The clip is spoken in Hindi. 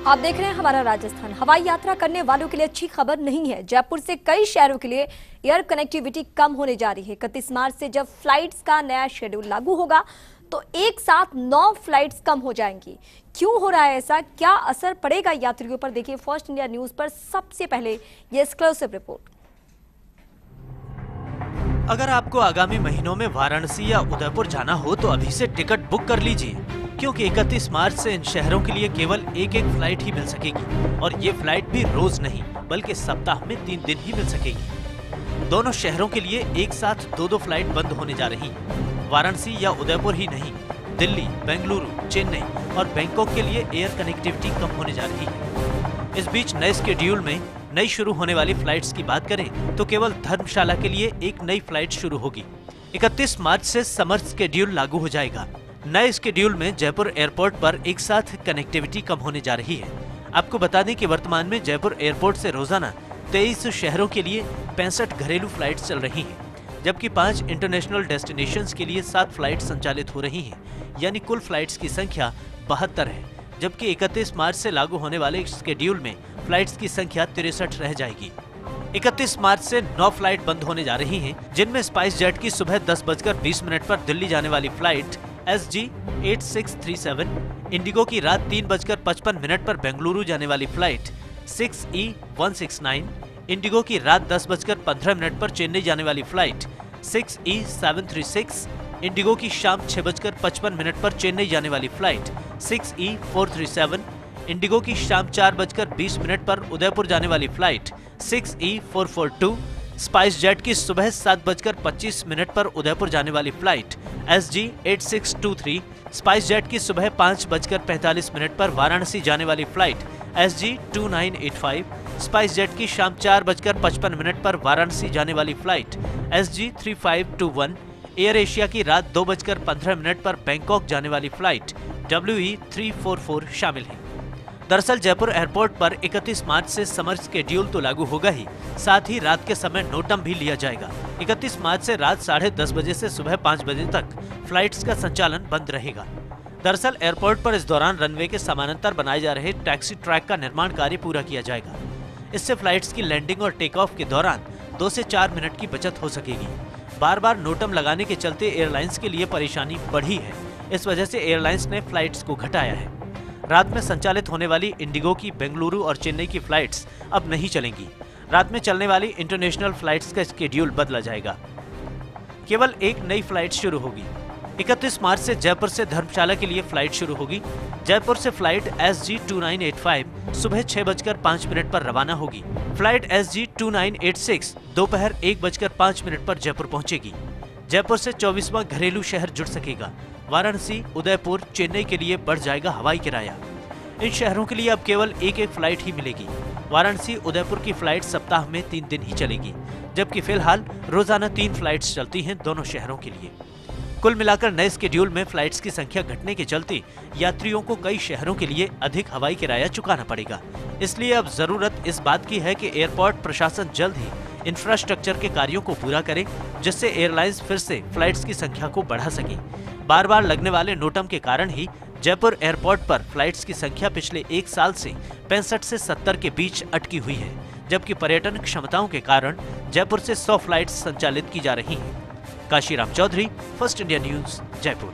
आप देख रहे हैं हमारा राजस्थान। हवाई यात्रा करने वालों के लिए अच्छी खबर नहीं है। जयपुर से कई शहरों के लिए एयर कनेक्टिविटी कम होने जा रही है। 31 मार्च से जब फ्लाइट्स का नया शेड्यूल लागू होगा तो एक साथ 9 फ्लाइट्स कम हो जाएंगी। क्यों हो रहा है ऐसा, क्या असर पड़ेगा यात्रियों पर, देखिए फर्स्ट इंडिया न्यूज पर सबसे पहले ये एक्सक्लूसिव रिपोर्ट। अगर आपको आगामी महीनों में वाराणसी या उदयपुर जाना हो तो अभी से टिकट बुक कर लीजिए, क्योंकि 31 मार्च से इन शहरों के लिए केवल एक फ्लाइट ही मिल सकेगी और ये फ्लाइट भी रोज नहीं बल्कि सप्ताह में 3 दिन ही मिल सकेगी। दोनों शहरों के लिए एक साथ 2 फ्लाइट बंद होने जा रही हैं। वाराणसी या उदयपुर ही नहीं, दिल्ली, बेंगलुरु, चेन्नई और बैंकॉक के लिए एयर कनेक्टिविटी कम होने जा रही है। इस बीच नए स्केड्यूल में नई शुरू होने वाली फ्लाइट्स की बात करें तो केवल धर्मशाला के लिए एक नई फ्लाइट शुरू होगी। 31 मार्च से समर स्केड्यूल लागू हो जाएगा। नए स्केड्यूल में जयपुर एयरपोर्ट पर एक साथ कनेक्टिविटी कम होने जा रही है। आपको बता दें कि वर्तमान में जयपुर एयरपोर्ट से रोजाना 23 शहरों के लिए 65 घरेलू फ्लाइट चल रही हैं, जबकि 5 इंटरनेशनल डेस्टिनेशंस के लिए 7 फ्लाइट संचालित हो रही हैं, यानी कुल फ्लाइट्स की संख्या 72 है। जबकि 31 मार्च से लागू होने वाले स्केड्यूल में फ्लाइट्स की संख्या 63 रह जाएगी। 31 मार्च से 9 फ्लाइट बंद होने जा रही हैं, जिनमें स्पाइस जेट की सुबह 10:20 पर दिल्ली जाने वाली फ्लाइट SG 8637, इंडिगो की रात 3:55 पर बेंगलुरु जाने वाली फ्लाइट 6E169, इंडिगो की रात 10:15 पर चेन्नई जाने वाली फ्लाइट 6E736, इंडिगो की शाम 6:55 पर चेन्नई जाने वाली फ्लाइट 6E437, इंडिगो की शाम 4:20 पर उदयपुर जाने वाली फ्लाइट 6E442, स्पाइस जेट की सुबह 7:25 पर उदयपुर जाने वाली फ्लाइट SG 8623, स्पाइस जेट की सुबह 5:45 पर वाराणसी जाने वाली फ्लाइट SG 2985, स्पाइस जेट की शाम 4:55 पर वाराणसी जाने वाली फ्लाइट SG 3521, एयर एशिया की रात 2:15 पर बैंकॉक जाने वाली फ्लाइट WE 344 शामिल है। दरअसल जयपुर एयरपोर्ट पर 31 मार्च से समर स्केड्यूल तो लागू होगा ही, साथ ही रात के समय नोटम भी लिया जाएगा। 31 मार्च से रात 10:30 बजे से सुबह 5 बजे तक फ्लाइट्स का संचालन बंद रहेगा। दरअसल एयरपोर्ट पर इस दौरान रनवे के समानांतर बनाए जा रहे टैक्सी ट्रैक का निर्माण कार्य पूरा किया जाएगा। इससे फ्लाइट्स की लैंडिंग और टेक ऑफ के दौरान 2 से 4 मिनट की बचत हो सकेगी। बार बार नोटम लगाने के चलते एयरलाइंस के लिए परेशानी बढ़ी है। इस वजह से एयरलाइंस ने फ्लाइट्स को घटाया है। रात में संचालित होने वाली इंडिगो की बेंगलुरु और चेन्नई की फ्लाइट्स अब नहीं चलेंगी। रात में चलने वाली इंटरनेशनल फ्लाइट्स का स्केड्यूल बदला जाएगा। केवल एक नई फ्लाइट शुरू होगी। 31 मार्च से जयपुर से धर्मशाला के लिए फ्लाइट शुरू होगी। जयपुर से फ्लाइट SG 2985 सुबह 6:05 पर रवाना होगी। फ्लाइट SG 2986 दोपहर 1:05 पर जयपुर पहुंचेगी। जयपुर से 24वां घरेलू शहर जुड़ सकेगा। वाराणसी, उदयपुर, चेन्नई के लिए बढ़ जाएगा हवाई किराया। इन शहरों के लिए अब केवल एक फ्लाइट ही मिलेगी। वाराणसी, उदयपुर की फ्लाइट सप्ताह में 3 दिन ही चलेगी, जबकि फिलहाल रोजाना 3 फ्लाइट्स चलती हैं दोनों शहरों के लिए। कुल मिलाकर नए स्केड्यूल में फ्लाइट्स की संख्या घटने के चलते यात्रियों को कई शहरों के लिए अधिक हवाई किराया चुकाना पड़ेगा। इसलिए अब जरूरत इस बात की है कि एयरपोर्ट प्रशासन जल्द ही इंफ्रास्ट्रक्चर के कार्यों को पूरा करे, जिससे एयरलाइंस फिर से फ्लाइट्स की संख्या को बढ़ा सके। बार बार लगने वाले नोटम के कारण ही जयपुर एयरपोर्ट पर फ्लाइट्स की संख्या पिछले 1 साल से 65 से 70 के बीच अटकी हुई है, जबकि पर्यटन क्षमताओं के कारण जयपुर से 100 फ्लाइट्स संचालित की जा रही हैं। Kashiram Chaudhary, first India news, Jaipur.